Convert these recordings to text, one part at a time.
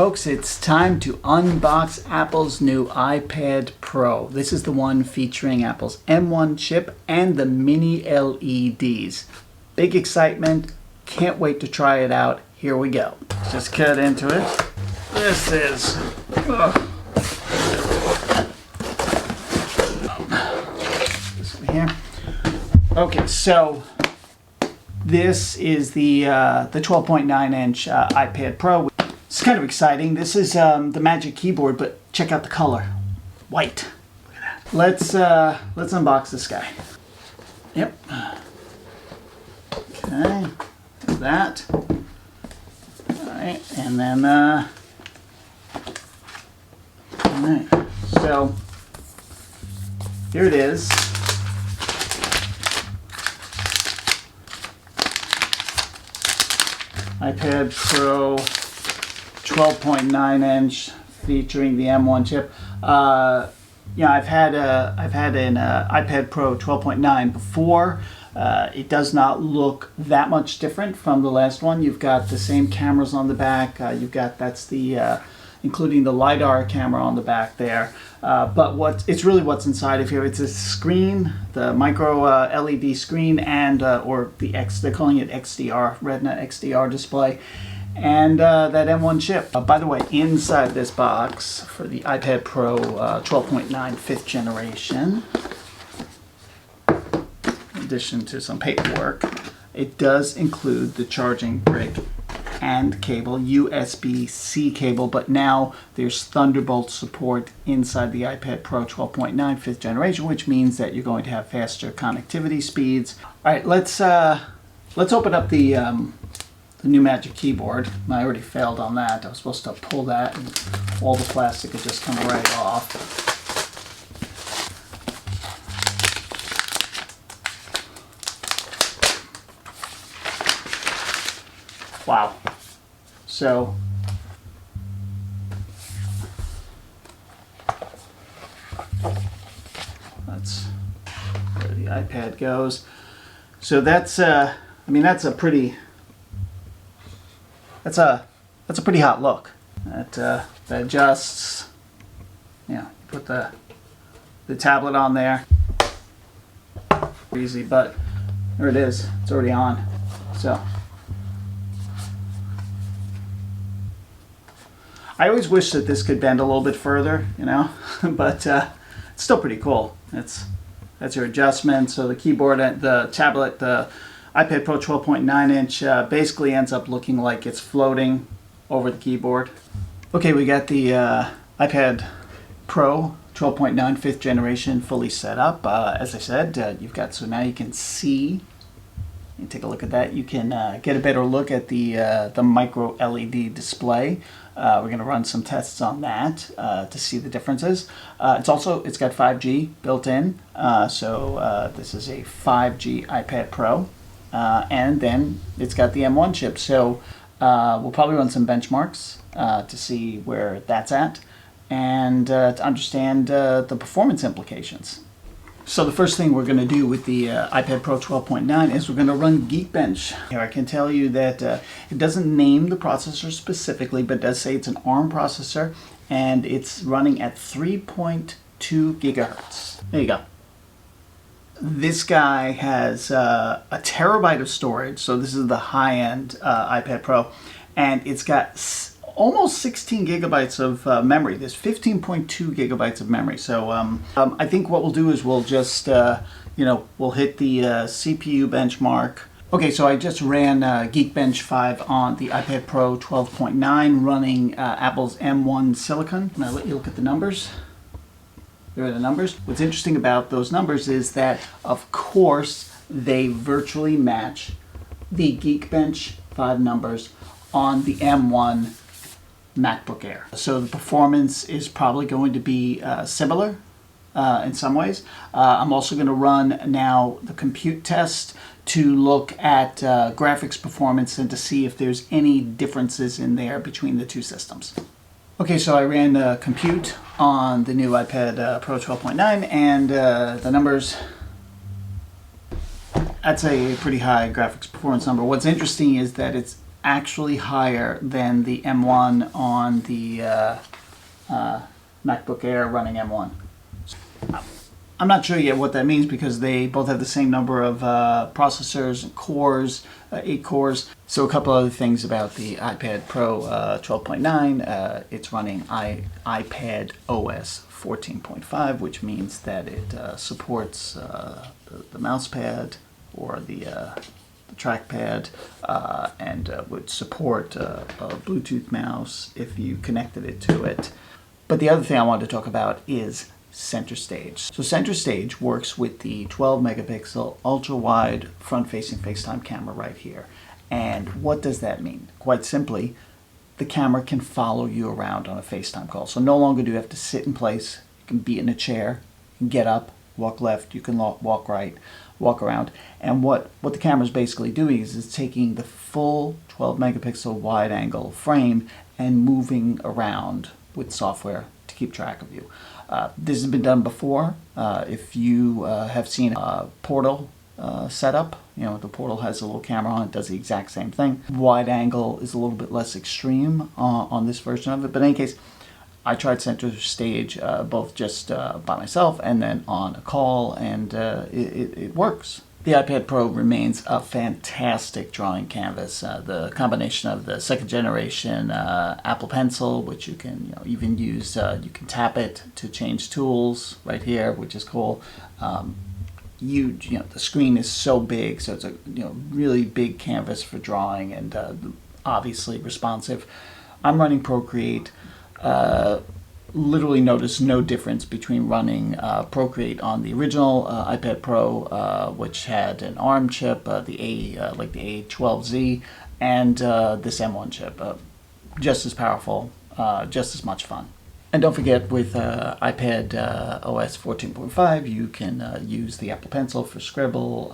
Folks, it's time to unbox Apple's new iPad Pro. This is the one featuring Apple's M1 chip and the mini LEDs. Big excitement. Can't wait to try it out. Here we go. Let's just cut into it. This is... this one here. Okay, so this is the 12.9-inch iPad Pro. It's kind of exciting. This is the Magic Keyboard, but check out the color. White. Look at that. Let's unbox this guy. Yep. Okay. There's that. Alright, and then alright. So here it is. iPad Pro 12.9-inch featuring the M1 chip. Yeah, I've had an iPad Pro 12.9 before. It does not look that much different from the last one. You've got the same cameras on the back. That's the including the LiDAR camera on the back there. But it's really what's inside of here. It's a screen, the micro LED screen, and or they're calling it XDR, Retina XDR display. And that M1 chip. By the way, inside this box for the iPad Pro 12.9 5th generation, in addition to some paperwork, it does include the charging brick and cable, USB-C cable, but now there's Thunderbolt support inside the iPad Pro 12.9 5th generation, which means that you're going to have faster connectivity speeds. All right, let's open up the new Magic Keyboard. I already failed on that. I was supposed to pull that and all the plastic would just come right off. Wow. So that's where the iPad goes. So that's I mean, that's a pretty hot look. That adjusts. Yeah, put the tablet on there. Easy, but there it is. It's already on. So I always wish that this could bend a little bit further, you know, but it's still pretty cool. That's your adjustment. So the keyboard and the tablet, the iPad Pro 12.9-inch basically ends up looking like it's floating over the keyboard. Okay, we got the iPad Pro 12.9 5th generation fully set up. As I said, so now you can see. You take a look at that. You can get a better look at the micro LED display. We're going to run some tests on that to see the differences. It's got 5G built in, so this is a 5G iPad Pro. And then it's got the M1 chip, so we'll probably run some benchmarks to see where that's at and to understand the performance implications. So the first thing we're going to do with the iPad Pro 12.9 is we're going to run Geekbench. Here I can tell you that it doesn't name the processor specifically, but it does say it's an ARM processor and it's running at 3.2 gigahertz. There you go. This guy has a terabyte of storage, so this is the high-end iPad Pro, and it's got almost 16 gigabytes of memory. There's 15.2 gigabytes of memory. So I think what we'll do is we'll just, we'll hit the CPU benchmark. Okay, so I just ran Geekbench 5 on the iPad Pro 12.9 running Apple's M1 Silicon. And I'll let you look at the numbers. There are the numbers. What's interesting about those numbers is that, of course, they virtually match the Geekbench 5 numbers on the M1 MacBook Air. So the performance is probably going to be similar in some ways. I'm also going to run now the compute test to look at graphics performance and to see if there's any differences in there between the two systems. Okay, so I ran the compute on the new iPad Pro 12.9 and the numbers, that's a pretty high graphics performance number. What's interesting is that it's actually higher than the M1 on the MacBook Air running M1. I'm not sure yet what that means because they both have the same number of processors and cores, 8 cores. So a couple other things about the iPad Pro 12.9. It's running iPad OS 14.5, which means that it supports the mouse pad or the trackpad and would support a Bluetooth mouse if you connected it to it. But the other thing I wanted to talk about is Center Stage. So Center Stage works with the 12 megapixel ultra wide front facing FaceTime camera right here. And what does that mean? Quite simply, the camera can follow you around on a FaceTime call. So no longer do you have to sit in place. You can be in a chair, you can get up, walk left, you can walk right, walk around. And what the camera is basically doing is it's taking the full 12 megapixel wide angle frame and moving around with software to keep track of you. This has been done before. If you have seen a Portal setup, the Portal has a little camera on it, does the exact same thing. Wide angle is a little bit less extreme on this version of it, but in any case, I tried Center Stage both just by myself and then on a call, and it works. The iPad Pro remains a fantastic drawing canvas. The combination of the second generation Apple Pencil, which you can even use, you can tap it to change tools right here, which is cool. Huge, the screen is so big, so it's a really big canvas for drawing and obviously responsive. I'm running Procreate. Literally notice no difference between running Procreate on the original iPad Pro, which had an ARM chip, like the A12Z, and this M1 chip. Just as powerful, just as much fun. And don't forget, with iPad OS 14.5, you can use the Apple Pencil for scribble.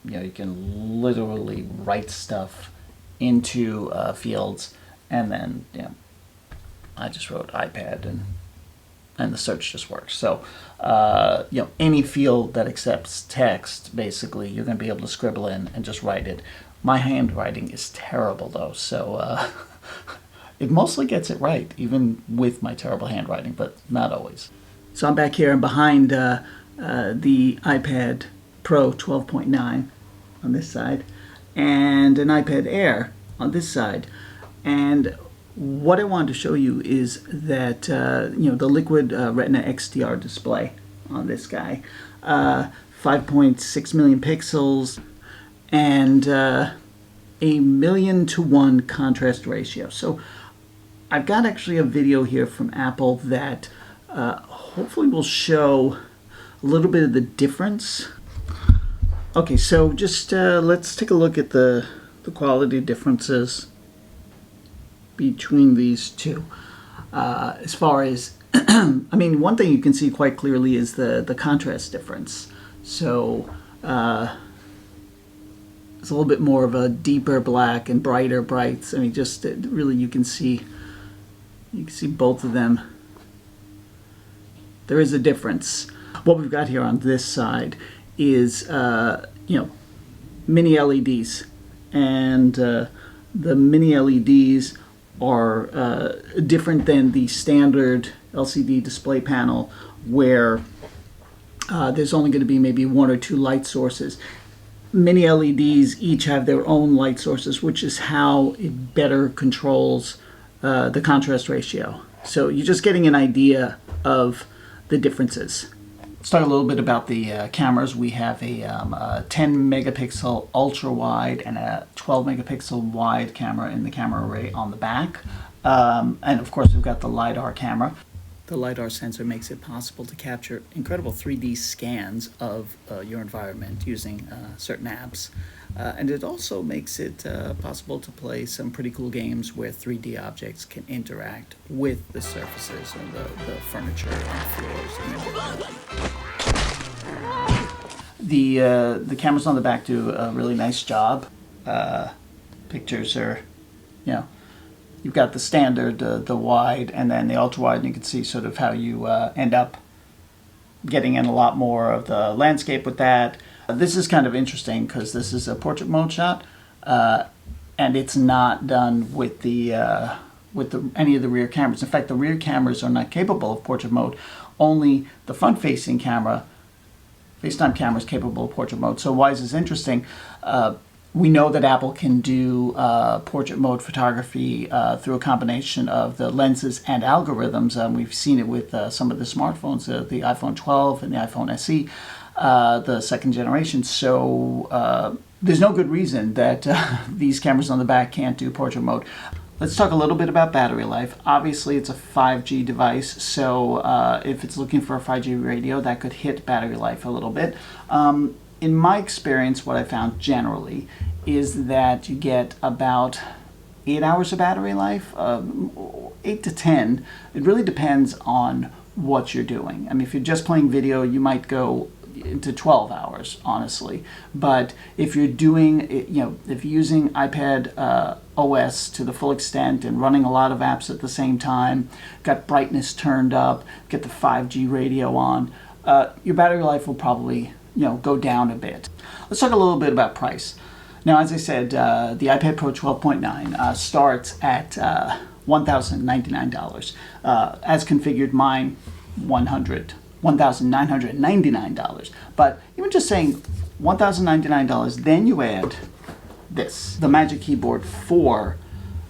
You can literally write stuff into fields, and then I just wrote iPad and the search just works. So, any field that accepts text, basically, you're going to be able to scribble in and just write it. My handwriting is terrible, though, so it mostly gets it right, even with my terrible handwriting, but not always. So I'm back here and behind the iPad Pro 12.9 on this side and an iPad Air on this side. And what I wanted to show you is that the Liquid Retina XDR display on this guy, 5.6 million pixels, and a 1,000,000 to 1 contrast ratio. So I've got actually a video here from Apple that hopefully will show a little bit of the difference. Okay, so just let's take a look at the quality differences between these two. As far as, one thing you can see quite clearly is the contrast difference. So it's a little bit more of a deeper black and brighter brights. Really you can see both of them. There is a difference. What we've got here on this side is mini LEDs, and the mini LEDs are different than the standard LCD display panel, where there's only going to be maybe 1 or 2 light sources. Mini LEDs each have their own light sources, which is how it better controls the contrast ratio. So you're just getting an idea of the differences. Let's talk a little bit about the cameras. We have a 10 megapixel ultra wide and a 12 megapixel wide camera in the camera array on the back. And of course we've got the LiDAR camera. The LiDAR sensor makes it possible to capture incredible 3D scans of your environment using certain apps. And it also makes it possible to play some pretty cool games where 3D objects can interact with the surfaces and the furniture and floors. The cameras on the back do a really nice job. Pictures are, you've got the standard, the wide, and then the ultra wide, and you can see sort of how you end up getting in a lot more of the landscape with that. This is kind of interesting because this is a portrait mode shot, and it's not done with any of the rear cameras. In fact, the rear cameras are not capable of portrait mode. Only the front-facing camera, FaceTime camera, is capable of portrait mode. So why is this interesting? We know that Apple can do portrait mode photography through a combination of the lenses and algorithms. We've seen it with some of the smartphones, the iPhone 12 and the iPhone SE, the second generation. So there's no good reason that these cameras on the back can't do portrait mode. Let's talk a little bit about battery life. Obviously, it's a 5G device, so if it's looking for a 5G radio, that could hit battery life a little bit. In my experience, what I found generally is that you get about 8 hours of battery life, 8 to 10. It really depends on what you're doing. I mean, if you're just playing video, you might go into 12 hours, honestly. But if you're doing, if you're using iPad OS to the full extent and running a lot of apps at the same time, got brightness turned up, get the 5G radio on, your battery life will probably go down a bit. Let's talk a little bit about price. Now, as I said, the iPad Pro 12.9 starts at $1,099. As configured, mine $1,999. But even just saying $1,099, then you add this, the Magic Keyboard for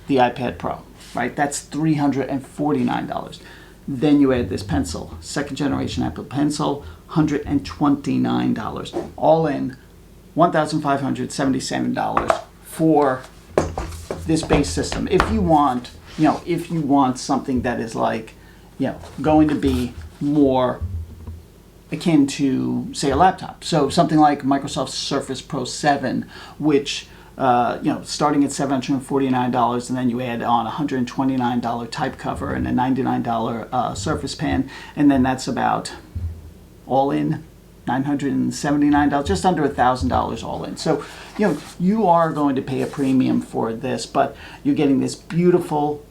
the iPad Pro, right? That's $349. Then you add this pencil, second generation Apple Pencil, $129. All in, $1,577 for this base system. If you want, something that is like, going to be more akin to, say, a laptop. So something like Microsoft Surface Pro 7, which starting at $749, and then you add on a $129 type cover and a $99 Surface Pen, and then that's about all in $979, just under $1,000 all in. So you are going to pay a premium for this, but you're getting this beautiful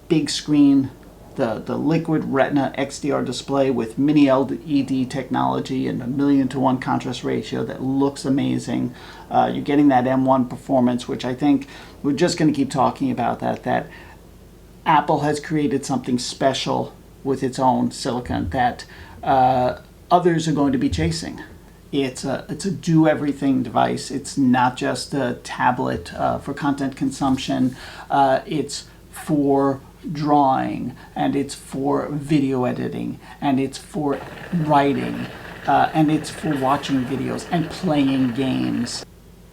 big screen, the liquid retina XDR display with mini LED technology and a 1:1 contrast ratio that looks amazing. You're getting that M1 performance, which I think we're just going to keep talking about that Apple has created something special with its own silicon that others are going to be chasing. It's a do-everything device. It's not just a tablet for content consumption. It's for drawing, and it's for video editing, and it's for writing, and it's for watching videos and playing games.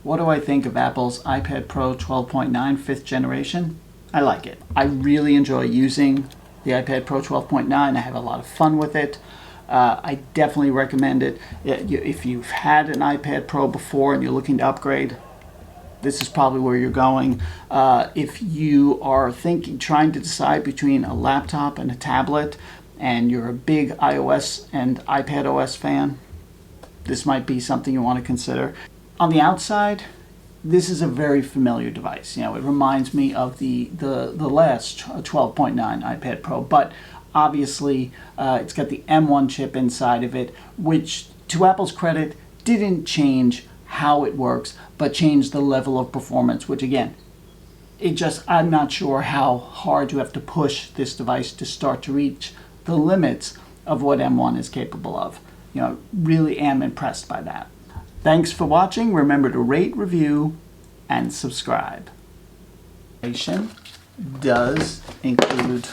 What do I think of Apple's iPad Pro 12.9 5th generation? I like it. I really enjoy using the iPad Pro 12.9. I have a lot of fun with it. I definitely recommend it. If you've had an iPad Pro before and you're looking to upgrade, this is probably where you're going. If you are trying to decide between a laptop and a tablet, and you're a big iOS and iPad OS fan, this might be something you want to consider. On the outside, this is a very familiar device. It reminds me of the last 12.9 iPad Pro, but obviously it's got the M1 chip inside of it, which, to Apple's credit, didn't change how it works, but changed the level of performance, which again, I'm not sure how hard you have to push this device to start to reach the limits of what M1 is capable of. Really am impressed by that. Thanks for watching. Remember to rate, review, and subscribe. Does include